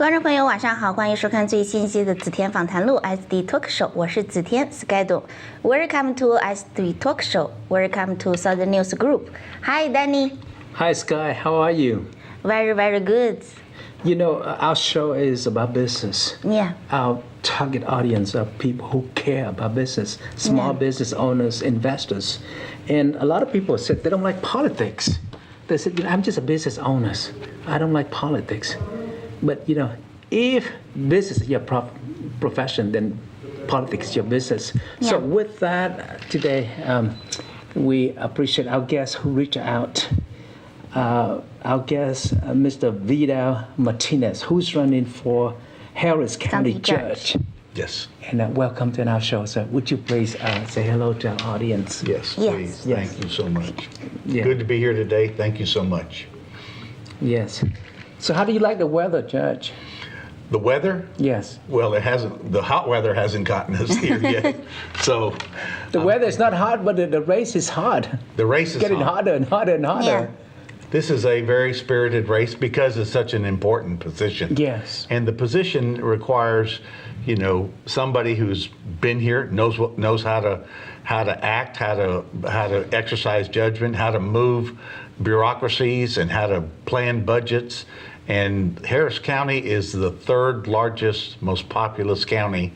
观众朋友，晚上好，欢迎收看最新一期的子天访谈录 SD Talk Show， 我是子天 Schedule。Welcome to SD Talk Show. Welcome to Southern News Group. Hi, Danny. Hi, Sky. How are you? Very, very good. You know, our show is about business. Yeah. Our target audience are people who care about business, small business owners, investors. And a lot of people said they don't like politics. They said, you know, I'm just a business owner. I don't like politics. But, you know, if business is your profession, then politics is your business. Yeah. So with that, today, we appreciate our guest who reached out. Our guest, Mr. Vidal Martinez, who's running for Harris County Judge. Yes. And welcome to our show. So would you please say hello to our audience? Yes, Yes. please. Yes. Thank you so much. Yeah. Good to be here today. Thank you so much. Yes. So how do you like the weather, Judge? The weather? Yes. Well, the hot weather hasn't gotten us here yet. So The weather is not hot, but the race is hard. the race is Getting hot. hotter and hotter and hotter. Yeah. This is a very spirited race because it's such an important position. Yes. And the position requires, you know, somebody who's been here, knows how to act, how to exercise judgment, how to move bureaucracies, and how to plan budgets. And Harris County is the third largest, most populous county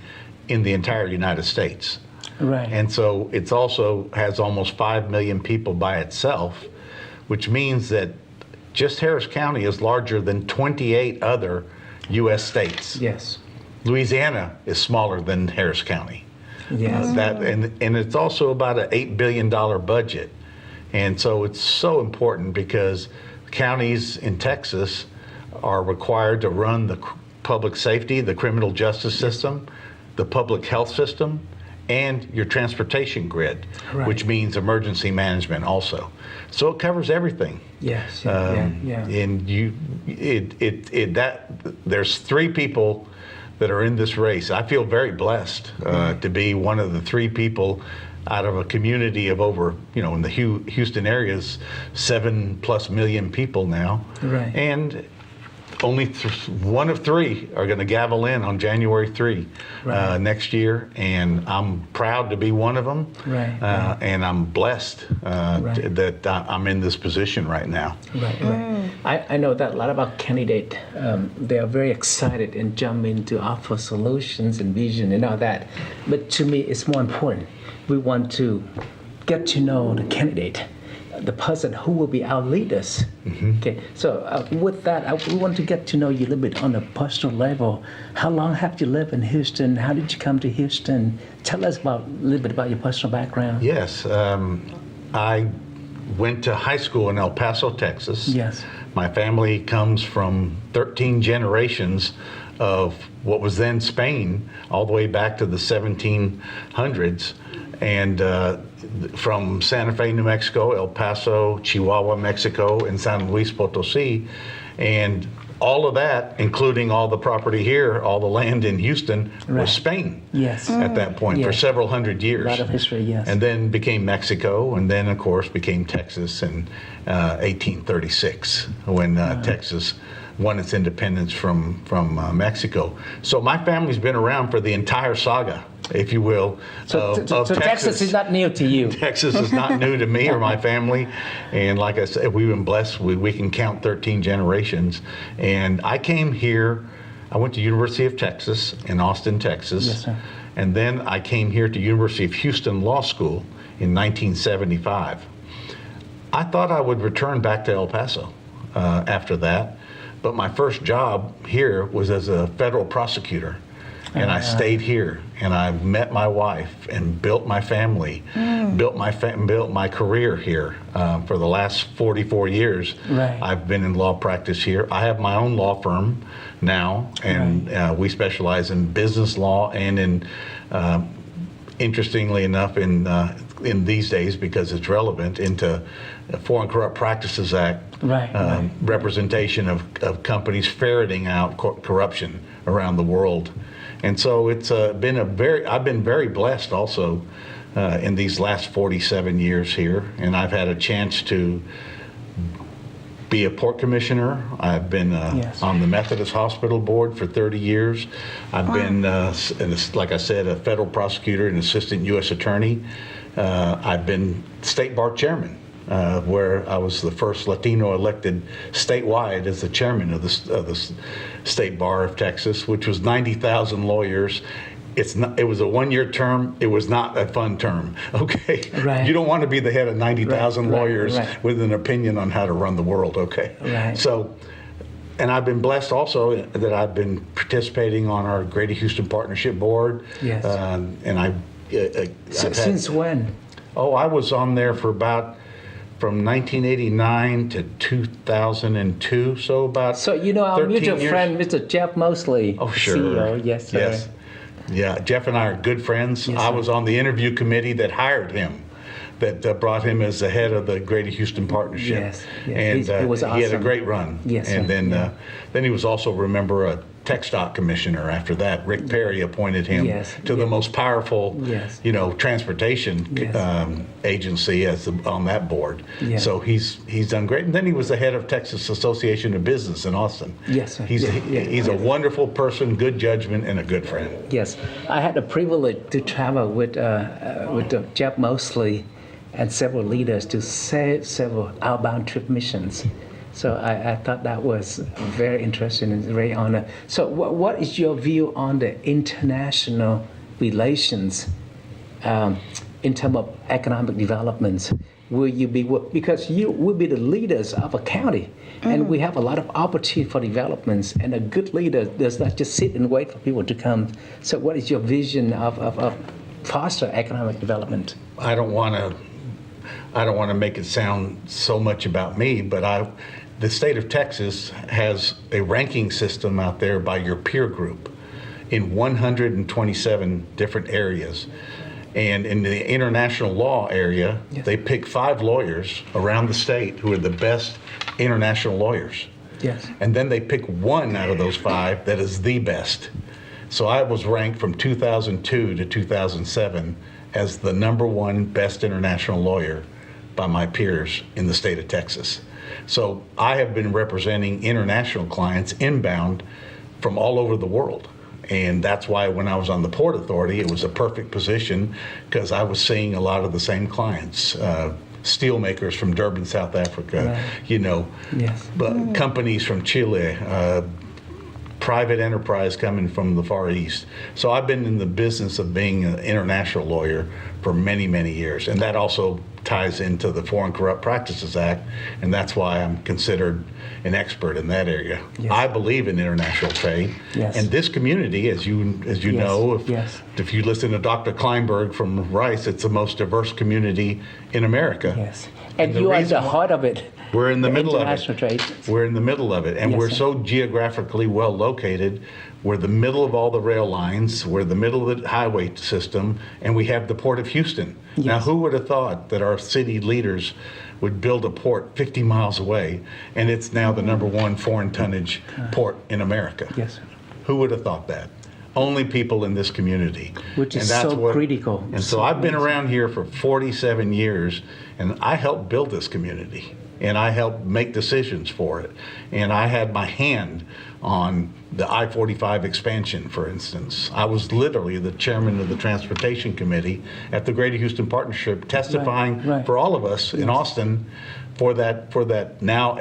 in the entire United States. Right. And so it's also has almost 5 million people by itself, which means that just Harris County is larger than 28 other U.S. states. Yes. Louisiana is smaller than Harris County. Yes. And it's also about an $8 billion budget. And so it's so important because counties in Texas are required to run the public safety, the criminal justice system, the public health system, and your transportation grid, Right. which means emergency management also. So it covers everything. Yes. Yeah. And there's three people that are in this race. I feel very blessed to be one of the three people out of a community of over, you know, in the Houston area's 7+ million people now. Right. And only one of three are going to gavel in on January 3 Right. next year, and I'm proud to be one of them. Right. And I'm blessed Right. that I'm in this position right now. Right. I know that a lot of our candidates, they are very excited and jump in to offer solutions and vision and all that. But to me, it's more important. We want to get to know the candidate, the person who will be our leaders. Mm-hmm. Okay. So with that, we want to get to know you a little bit on a personal level. How long have you lived in Houston? How did you come to Houston? Tell us a little bit about your personal background. Yes, I went to high school in El Paso, Texas. Yes. My family comes from 13 generations of what was then Spain, all the way back to the 1700s. And from Santa Fe, New Mexico, El Paso, Chihuahua, Mexico, and San Luis Potosí. And all of that, including all the property here, all the land in Houston, Right. was Spain. Yes. At that point for Yes. several hundred years. A lot of history, yes. And then became Mexico, and then of course became Texas in 1836 when Texas won its independence from Mexico. So my family's been around for the entire saga, if you will, So of Texas is not new to you. Texas is not new to me or my family. And like I said, we've been blessed. We can count 13 generations. And I came here, I went to University of Texas in Austin, Texas. Yes, sir. And then I came here to University of Houston Law School in 1975. I thought I would return back to El Paso after that. But my first job here was as a federal prosecutor. And I stayed here, and I met my wife and built my family, built my career here. For the last 44 years, Right. I've been in law practice here. I have my own law firm now, and we specialize in business law and in, interestingly enough, in these days, because it's relevant, into Foreign Corrupt Practices Act, Right. representation of companies ferreting out corruption around the world. And so it's I've been very blessed also in these last 47 years here, and I've had a chance to be a port commissioner. I've been on the Methodist Hospital Board for 30 years. I've been, like I said, a federal prosecutor and assistant U.S. attorney. I've been state bar chairman, where I was the first Latino elected statewide as the chairman of the State Bar of Texas, which was 90,000 lawyers. It was a one-year term. It was not a fun term. Okay, right. You don't want to be the head of 90,000 lawyers with an opinion on how to run the world. Okay, right. So, and I've been blessed also that I've been participating on our Greater Houston Partnership Board. Yes. And Since when? Oh, I was on there for from 1989 to 2002, so about. So you know our mutual years. friend, Mr. Jeff Mosley, Oh, sure. CEO. Yes, sir. Yes. Yeah, Jeff and I are good friends. Yes, I was on the interview committee that hired him, that brought him as the head of the Greater Houston Partnership. Yes, And it was awesome. He had a great run. Yes, and sir. then he was also, remember, a TxDOT commissioner after that. Rick Perry appointed him to the most powerful, transportation agency on that board. Yes. So he's done great. And then he was the head of Texas Association of Business in Austin. Yes, sir. He's a wonderful person, good judgment, and a good friend. Yes, I had the privilege to travel with Jeff Mosley and several leaders to several outbound trip missions. So I thought that was very interesting and very honor. So what is your view on the international relations in terms of economic developments? Will you be, because you will be the leaders of a county, and we have a lot of opportunity for developments, and a good leader does not just sit and wait for people to come. So what is your vision of foster economic development? I don't want to make it sound so much about me, but the state of Texas has a ranking system out there by your peer group in 127 different areas. And in the international law area, they pick 5 lawyers around the state who are the best international lawyers. Yes. And then they pick 1 out of those 5 that is the best. So I was ranked from 2002 to 2007 as the #1 best international lawyer by my peers in the state of Texas. So I have been representing international clients inbound from all over the world. And that's why when I was on the Port Authority, it was a perfect position because I was seeing a lot of the same clients, steel makers from Durban, South Africa, but companies from Chile, private enterprise coming from the Far East. So I've been in the business of being an international lawyer for many, many years. And that also ties into the Foreign Corrupt Practices Act, and that's why I'm considered an expert in that area. Yes. I believe in international trade, and this community, as you know, if you listen to Dr. Kleinberg from Rice, it's the most diverse community in America. Yes, and you are at the heart of it. We're in the middle of international it. trade. We're in the middle of it, and we're so geographically well located. We're the middle of all the rail lines. We're the middle of the highway system, and we have the Port of Houston. Yes. Now, who would have thought that our city leaders would build a port 50 miles away, and it's now the #1 foreign tonnage port in America? Yes. Who would have thought that? Only people in this community. Which is so critical. And so I've been around here for 47 years, and I helped build this community, and I helped make decisions for it. And I had my hand on the I-45 expansion, for instance. I was literally the chairman of the Transportation Committee at the Greater Houston Partnership, testifying for all of us in Austin for that now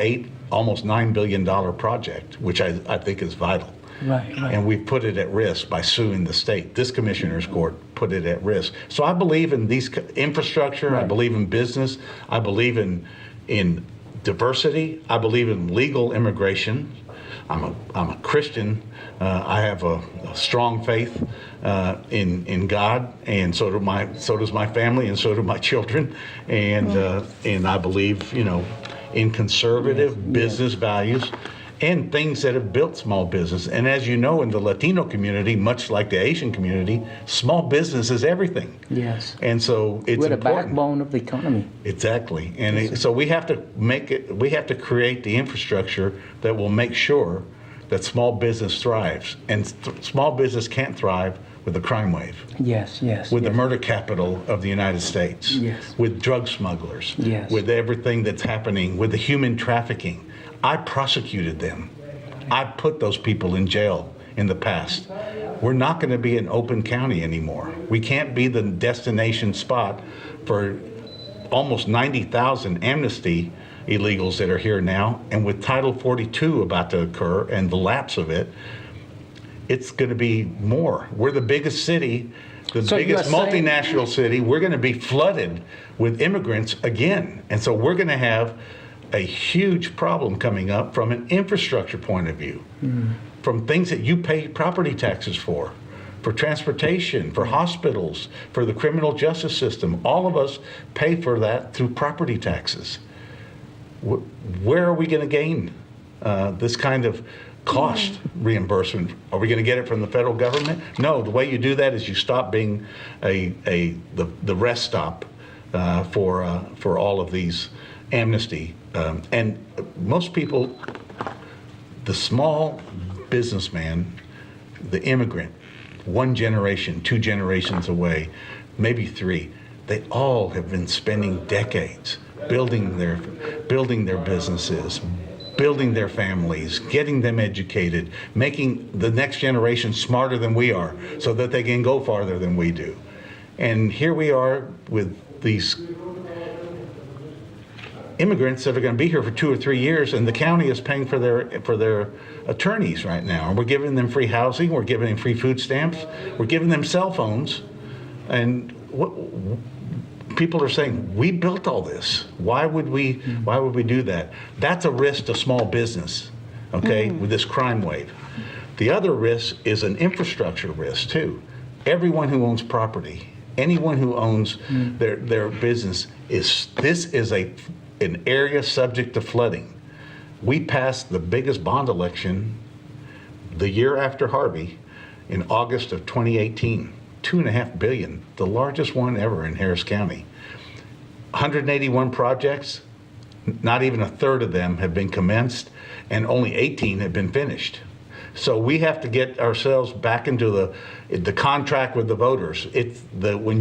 almost $9 billion project, which I think is vital. Right. And we put it at risk by suing the state. This commissioner's court put it at risk. So I believe in these infrastructure. I believe in business. I believe in diversity. I believe in legal immigration. I'm a Christian. I have a strong faith in God, and so does my family, and so do my children. And I believe in conservative business values and things that have built small business. And as you know, in the Latino community, much like the Asian community, small business is everything. Yes. And so it's we're the important. backbone of the economy. Exactly. And so we have to create the infrastructure that will make sure that small business thrives. And small business can't thrive with the crime wave. Yes. With the murder capital of the United States. Yes. With drug smugglers. Yes. With everything that's happening, with the human trafficking. I prosecuted them. I put those people in jail in the past. We're not going to be an open county anymore. We can't be the destination spot for almost 90,000 amnesty illegals that are here now. And with Title 42 about to occur and the lapse of it, it's going to be more. We're the biggest city, the biggest multinational city. We're going to be flooded with immigrants again. And so we're going to have a huge problem coming up from an infrastructure point of view, from things that you pay property taxes for transportation, for hospitals, for the criminal justice system. All of us pay for that through property taxes. Where are we going to gain this kind of cost reimbursement? Are we going to get it from the federal government? No, the way you do that is you stop being the rest stop for all of these amnesty. And most people, the small businessman, the immigrant, one generation, 2 generations away, maybe 3, they all have been spending decades building their businesses, building their families, getting them educated, making the next generation smarter than we are so that they can go farther than we do. And here we are with these immigrants that are going to be here for 2 or 3 years, and the county is paying for their attorneys right now. And we're giving them free housing, we're giving them free food stamps, we're giving them cell phones. And people are saying, we built all this. Why would we do that? That's a risk to small business, okay, with this crime wave. The other risk is an infrastructure risk too. Everyone who owns property, anyone who owns their business, is an area subject to flooding. We passed the biggest bond election the year after Harvey in August of 2018, $2.5 billion, the largest one ever in Harris County. 181 projects, not even a third of them have been commenced, and only 18 have been finished. So we have to get ourselves back into the contract with the voters. When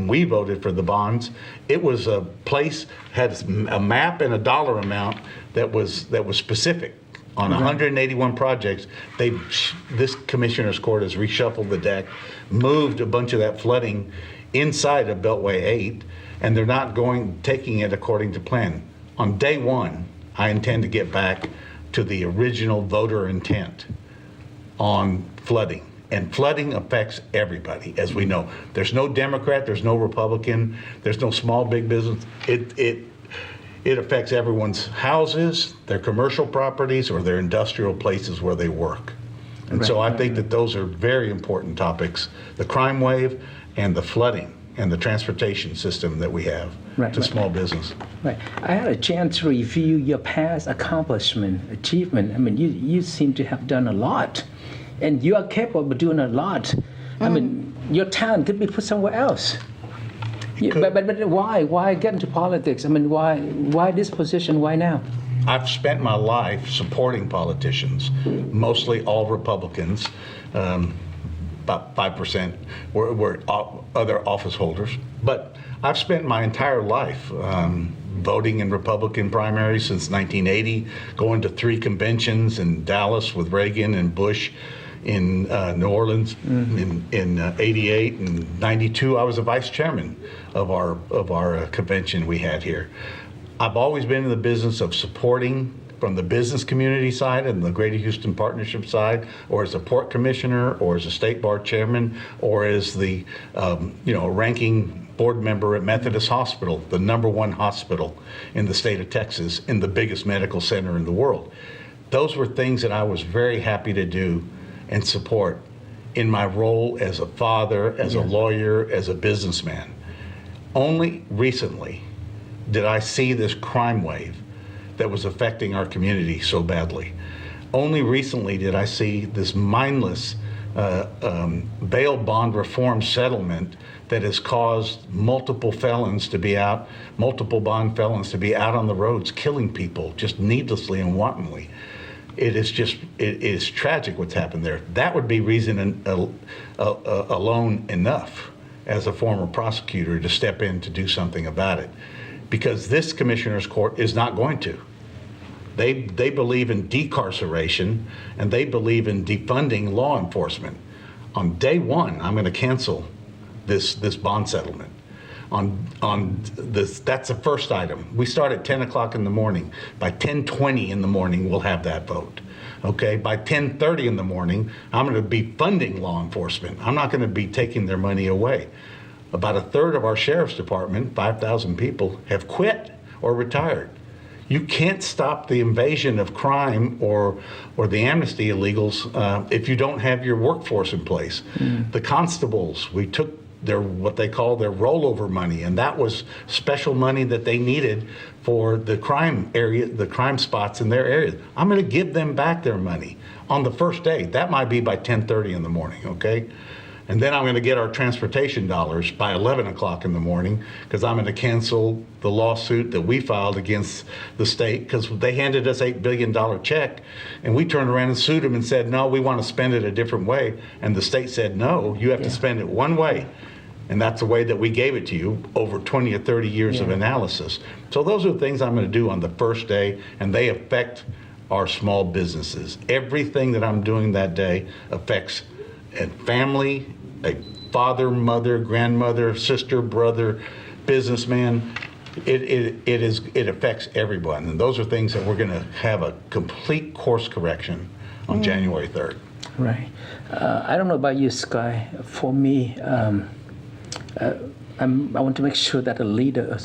we voted for the bonds, it was a place, had a map and a dollar amount that was specific. On 181 projects, this commissioner's court has reshuffled the deck, moved a bunch of that flooding inside of Beltway 8, and they're not taking it according to plan. On day one, I intend to get back to the original voter intent on flooding. And flooding affects everybody, as we know. There's no Democrat, there's no Republican, there's no small, big business. It affects everyone's houses, their commercial properties, or their industrial places where they work. And so I think that those are very important topics, the crime wave and the flooding and the transportation system that we have to small business. Right. I had a chance to review your past achievement. I mean, you seem to have done a lot, and you are capable of doing a lot. I mean, your talent could be put somewhere else. But why get into politics? I mean, why this position? Why now? I've spent my life supporting politicians, mostly all Republicans. About 5% were other office holders. But I've spent my entire life voting in Republican primaries since 1980, going to 3 conventions in Dallas with Reagan and Bush, in New Orleans in 88 and 92. I was a vice chairman of our convention we had here. I've always been in the business of supporting from the business community side and the Greater Houston Partnership side, or as a port commissioner, or as a state bar chairman, or as the ranking board member at Methodist Hospital, the #1 hospital in the state of Texas, in the biggest medical center in the world. Those were things that I was very happy to do and support in my role as a father, as a lawyer, as a businessman. Only recently did I see this crime wave that was affecting our community so badly. Only recently did I see this mindless bail bond reform settlement that has caused multiple bond felons to be out on the roads killing people just needlessly and wantonly. It is tragic what's happened there. That would be reason alone enough as a former prosecutor to step in to do something about it. Because this commissioner's court is not going to. They believe in decarceration, and they believe in defunding law enforcement. On day one, I'm going to cancel this bond settlement. On this, that's the first item. We start at 10 o'clock in the morning. By 10:20 in the morning, we'll have that vote. Okay, by 10:30 in the morning, I'm going to be funding law enforcement. I'm not going to be taking their money away. About a third of our sheriff's department, 5,000 people, have quit or retired. You can't stop the invasion of crime or the amnesty illegals if you don't have your workforce in place. The constables, we took their what they call their rollover money, and that was special money that they needed for the crime area, the crime spots in their areas. I'm going to give them back their money on the first day. That might be by 10:30 in the morning, okay? And then I'm going to get our transportation dollars by 11 o'clock in the morning, because I'm going to cancel the lawsuit that we filed against the state, because they handed us $8 billion check, and we turned around and sued them and said, no, we want to spend it a different way. And the state said, no, you have to spend it one way. And that's the way that we gave it to you over 20 or 30 years of analysis. So those are the things I'm going to do on the first day, and they affect our small businesses. Everything that I'm doing that day affects a family, a father, mother, grandmother, sister, brother, businessman. It affects everyone. And those are things that we're going to have a complete course correction on January 3rd. Right. I don't know about you, Sky. For me, I want to make sure that a leader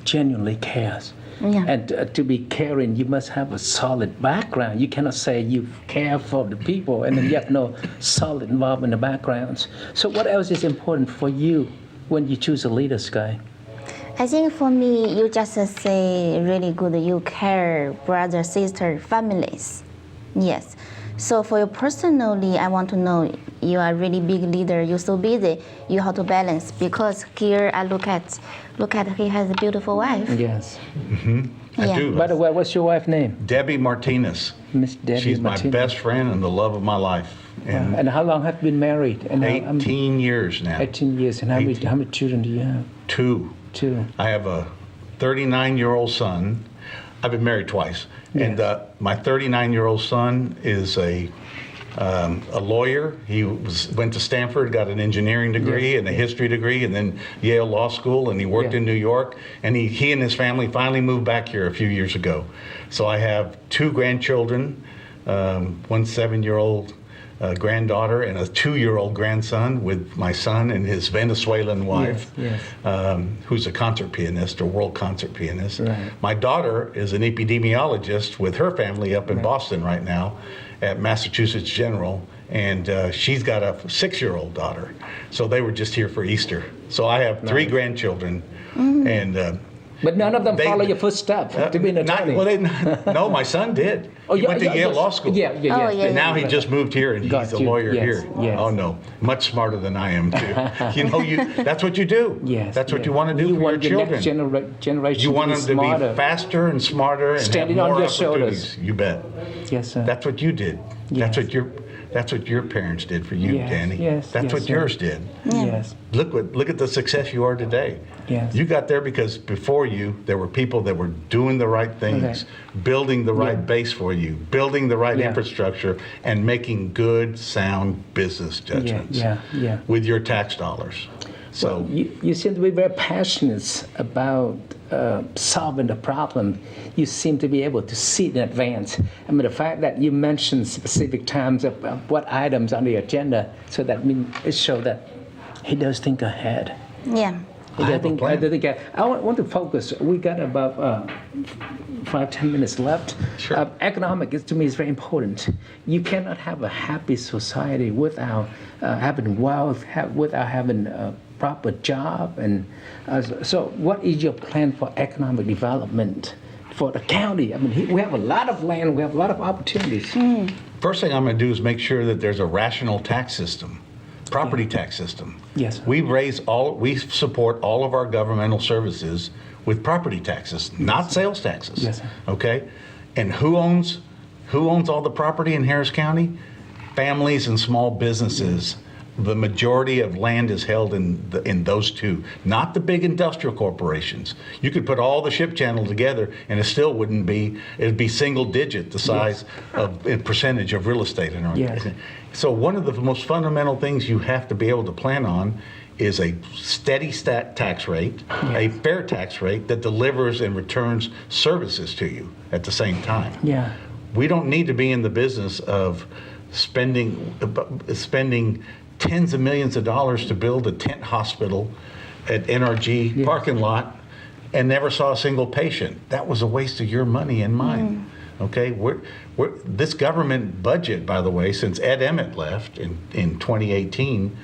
genuinely cares. Yeah. And to be caring, you must have a solid background. You cannot say you care for the people and then you have no solid involvement in the backgrounds. So what else is important for you when you choose a leader, Sky? I think for me, you just say really good. You care, brother, sister, families. Yes. So for you personally, I want to know, you are a really big leader. You're so busy. You have to balance, because here I look at he has a beautiful wife. Yes. I do. By the way, what's your wife's name? Debbie Martinez. Miss Debbie She's Martinez. my best friend and the love of my life. And how long have you been married? And 18 years now. 18 years. And how many children do you have? Two. I have a 39-year-old son. I've been married twice. Yes. And my 39-year-old son is a lawyer. He went to Stanford, got an engineering degree and a history degree, and then Yale Law School, and he worked in New York. And he and his family finally moved back here a few years ago. So I have two grandchildren, one 7-year-old granddaughter and a 2-year-old grandson, with my son and his Venezuelan wife, who's a concert pianist, a world concert pianist. Right. My daughter is an epidemiologist with her family up in Boston right now at Massachusetts General, and she's got a 6-year-old daughter. So they were just here for Easter. So I have 3 grandchildren, and but none of them follow your footsteps to be an attorney. No, my son did. He went to Yale Law School. And now he just moved here, and he's a lawyer here. Yes. Oh no, much smarter than I am too. That's what you do. Yes. That's what you want to do for your children. Next generation. You want them to smarter. be faster and smarter and Standing have more on your opportunities. shoulders. You bet. Yes, sir. That's what you did. Yes. That's what your parents did for you, Yes, Danny. yes, That's yes, what sir. yours did. Yes. Look at the success you are today. Yes. You got there because before you, there were people that were doing the right things, building the right base for you, building the right infrastructure, and making good, sound business judgments with your tax dollars. So well, you seem to be very passionate about solving the problem. You seem to be able to see it in advance. I mean, the fact that you mentioned specific times of what items on the agenda, so that it shows that he does think ahead. Yeah. I want to focus. We got about 5-10 minutes left. Sure. Economic to me is very important. You cannot have a happy society without having wealth, without having a proper job. And so what is your plan for economic development for the county? I mean, we have a lot of land, we have a lot of opportunities. First thing I'm going to do is make sure that there's a rational tax system. Property tax system. Yes. We support all of our governmental services with property taxes, not sales taxes. Yes, sir. Okay? And who owns all the property in Harris County? Families and small businesses the majority of land is held in those two, not the big industrial corporations. You could put all the ship channel together and it still wouldn't be, it'd be single digit the size of in percentage of real estate in our So one of the most fundamental things you have to be able to plan on is a steady tax rate, a fair tax rate that delivers and returns services to you at the same time. We don't need to be in the business of spending tens of millions of dollars to build a tent hospital at NRG parking lot and never saw a single patient. That was a waste of your money and mine. Okay, this government budget, by the way, since Ed Emmett left in 2018,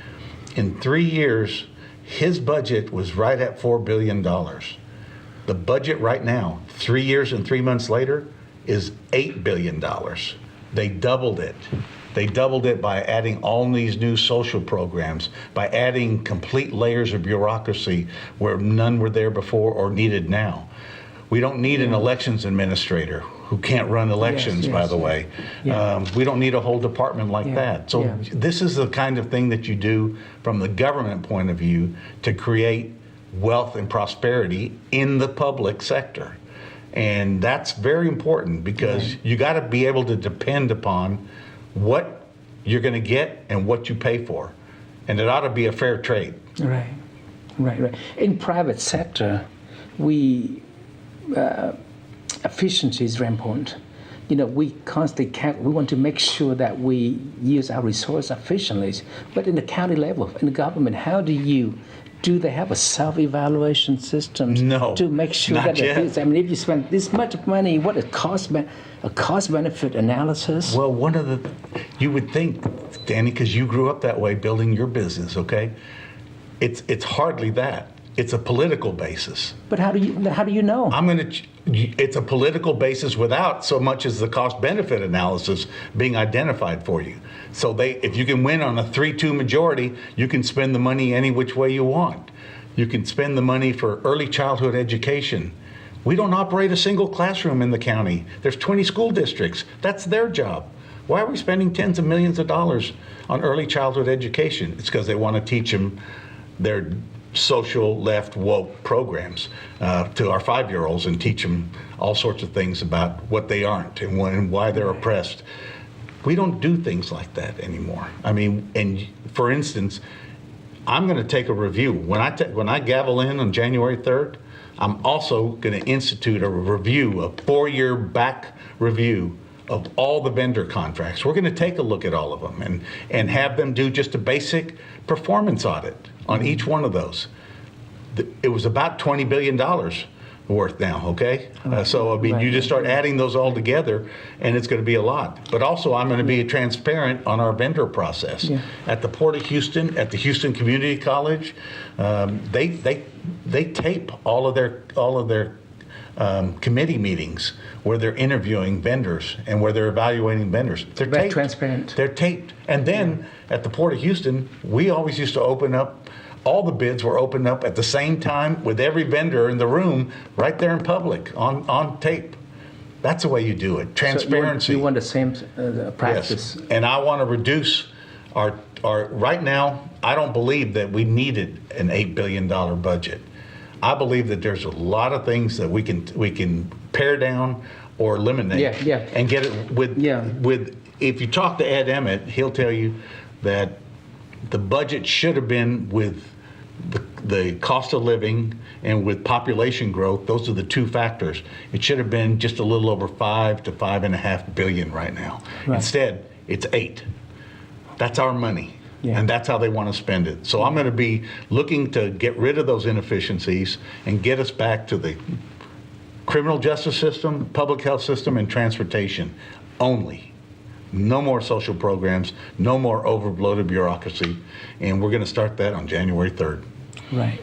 in 3 years, his budget was right at $4 billion. The budget right now, 3 years and 3 months later, is $8 billion. They doubled it. They doubled it by adding all these new social programs, by adding complete layers of bureaucracy where none were there before or needed now. We don't need an elections administrator who can't run elections, by the way. We don't need a whole department like that. So this is the kind of thing that you do from the government point of view to create wealth and prosperity in the public sector. And that's very important because you got to be able to depend upon what you're going to get and what you pay for. And it ought to be a fair trade. Right. In private sector, efficiency is very important. We constantly we want to make sure that we use our resources efficiently. But in the county level, in the government, how do they have a self-evaluation system to make sure that if you spend this much money, what a cost-benefit analysis? Well, you would think, Danny, because you grew up that way building your business, okay? It's hardly that. It's a political basis. But how do you know? It's a political basis without so much as the cost-benefit analysis being identified for you. So if you can win on a 3-2 majority, you can spend the money any which way you want. You can spend the money for early childhood education. We don't operate a single classroom in the county. There's 20 school districts. That's their job. Why are we spending tens of millions of dollars on early childhood education? It's because they want to teach them their social left woke programs to our 5-year-olds and teach them all sorts of things about what they aren't and why they're oppressed. We don't do things like that anymore. I mean, and for instance, I'm going to take a review. When I gavel in on January 3rd, I'm also going to institute a review, a 4-year back review of all the vendor contracts. We're going to take a look at all of them and have them do just a basic performance audit on each one of those. It was about $20 billion worth now, okay? So, I mean, you just start adding those all together, and it's going to be a lot. But also, I'm going to be transparent on our vendor process. At the Port of Houston, at the Houston Community College, they tape all of their committee meetings where they're interviewing vendors and where they're evaluating vendors. They're very taped. Transparent. They're taped. And then at the Port of Houston, we always used to open up, all the bids were opened up at the same time with every vendor in the room right there in public on tape. That's the way you do it. Transparency. So you want the same practice. Yes. And I want to reduce our right now, I don't believe that we needed an $8 billion budget. I believe that there's a lot of things that we can pare down or eliminate and get it with if you talk to Ed Emmett, he'll tell you that the budget should have been with the cost of living and with population growth. Those are the two factors. It should have been just a little over $5 to $5.5 billion right now. Right. Instead, it's $8. That's our money. And that's how they want to spend it. So I'm going to be looking to get rid of those inefficiencies and get us back to the criminal justice system, public health system, and transportation only. No more social programs, no more overbloated bureaucracy, and we're going to start that on January 3rd. Right.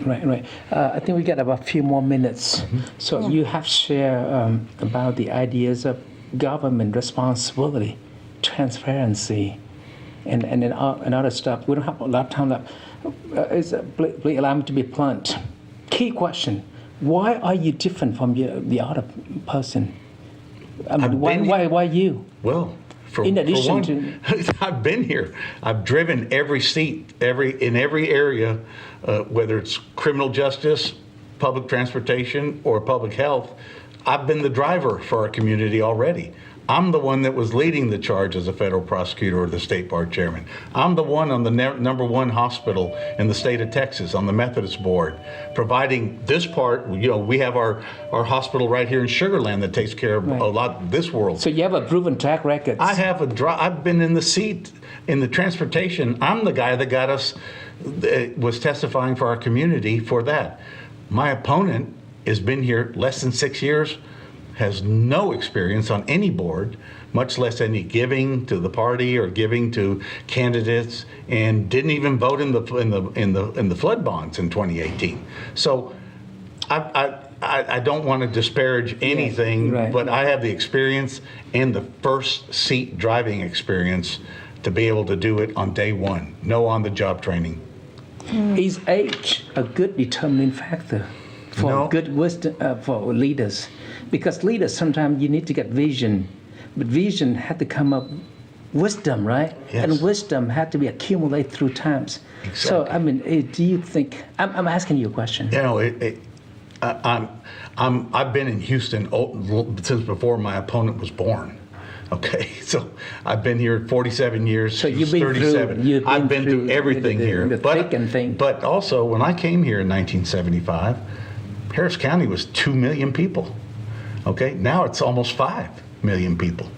I think we got about a few more minutes. So you have shared about the ideas of government responsibility, transparency, and other stuff. We don't have a lot of time left. Please allow me to be blunt. Key question: why are you different from the other person? I mean, why you? Well, In addition to, I've been here. I've driven every seat, in every area, whether it's criminal justice, public transportation, or public health. I've been the driver for our community already. I'm the one that was leading the charge as a federal prosecutor or the state bar chairman. I'm the one on the number one hospital in the state of Texas on the Methodist board, providing this part. We have our hospital right here in Sugar Land that takes care of a lot of this world. So you have a proven track record. I've been in the seat in the transportation. I'm the guy that got us, was testifying for our community for that. My opponent has been here less than 6 years, has no experience on any board, much less any giving to the party or giving to candidates, and didn't even vote in the flood bonds in 2018. So I don't want to disparage anything, but I have the experience and the first seat driving experience to be able to do it on day one. No on-the-job training. Is age a good determining factor for good wisdom for leaders? Because leaders, sometimes you need to get vision, but vision had to come up wisdom, right? Yes. And wisdom had to be accumulated through times. Exactly. So, I mean, do you think, I'm asking you a question. I've been in Houston since before my opponent was born. Okay, so I've been here 47 years. So you've been 37. I've been through everything here. The thick and thin. But also, when I came here in 1975, Harris County was 2 million people. Okay, now it's almost 5 million people.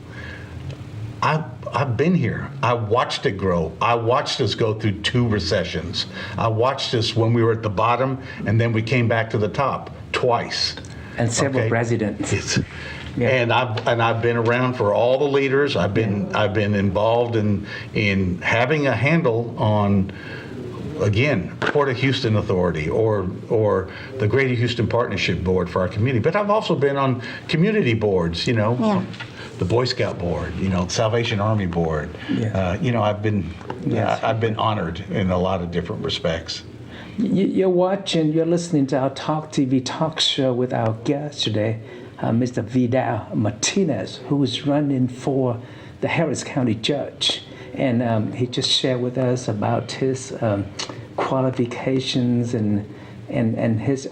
I've been here. I watched it grow. I watched us go through 2 recessions. I watched us when we were at the bottom, and then we came back to the top twice. And several presidents. Yeah. And I've been around for all the leaders. I've been involved in having a handle on, again, Port of Houston Authority or the Greater Houston Partnership Board for our community. But I've also been on community boards, the Boy Scout Board, Salvation Army Board. I've been honored in a lot of different respects. You're listening to our Talk TV talk show with our guest today, Mr. Vidal Martinez, who is running for the Harris County Judge. And he just shared with us about his qualifications and his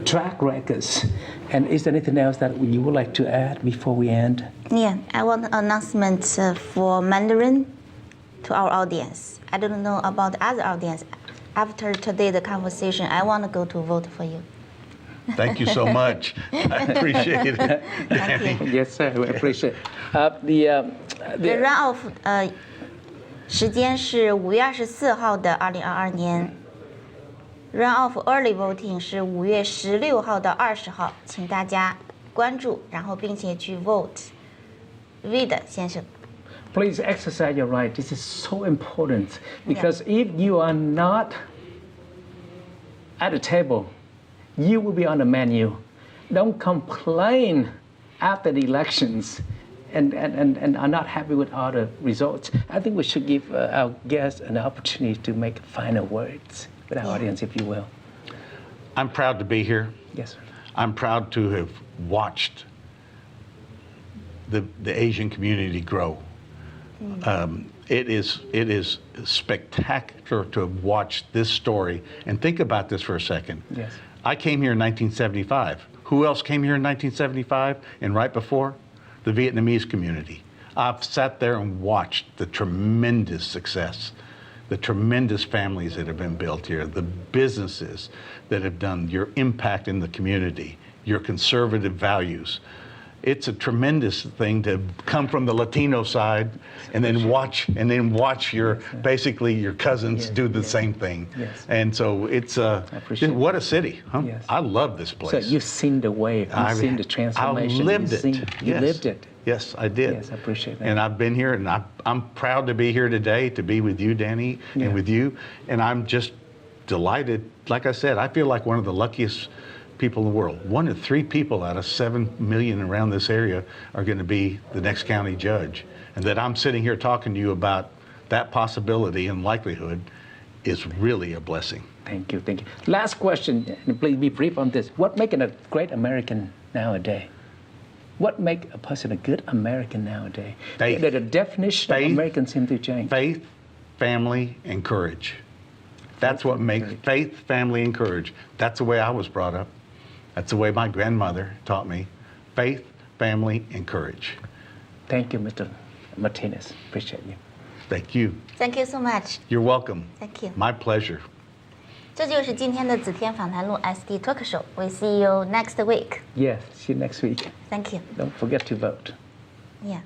track records. And is there anything else that you would like to add before we end? Yeah, I want an announcement for Mandarin to our audience. I don't know about the other audience. After today, the conversation, I want to go to vote for you. Thank you so much. I appreciate it. Thank you. Yes, sir. We appreciate it. The runoff 时间是5月24号的2022年 ，Runoff early voting 是5月16号到20号，请大家关注，然后并且去 vote。Vid 先生。Please exercise your right. This is so important because if you are not at the table, you will be on the menu. Don't complain after the elections and are not happy with all the results. I think we should give our guests an opportunity to make final words with our audience, if you will. I'm proud to be here. Yes, sir. I'm proud to have watched the Asian community grow. It is spectacular to have watched this story. And think about this for a second. Yes. I came here in 1975. Who else came here in 1975 and right before? The Vietnamese community. I've sat there and watched the tremendous success, the tremendous families that have been built here, the businesses that have done, your impact in the community, your conservative values. It's a tremendous thing to come from the Latino side and then watch your basically your cousins do the same thing. Yes. And so it's what a city. Huh? Yes. I love this place. So you've seen the wave, you've seen the transformation. I lived it. You lived it. Yes, I did. Yes, I appreciate that. And I've been here, and I'm proud to be here today, to be with you, Danny, and with you. And I'm just delighted. Like I said, I feel like one of the luckiest people in the world. 1 of 3 people out of 7 million around this area are going to be the next county judge. And that I'm sitting here talking to you about that possibility and likelihood is really a blessing. Thank you, thank you. Last question, and please be brief on this. What makes a great American nowadays? What makes a person a good American nowadays? Faith. The definition of American seems to change. Faith, family, and courage. That's what makes faith, family, and courage. That's the way I was brought up. That's the way my grandmother taught me. Faith, family, and courage. Thank you, Mr. Martinez. Appreciate you. Thank you. Thank you so much. You're welcome. Thank you. My pleasure. 这就是今天的子天访谈录 SD Talk Show. We see you next week. Yes, see you next week. Thank you. Don't forget to vote. Yeah.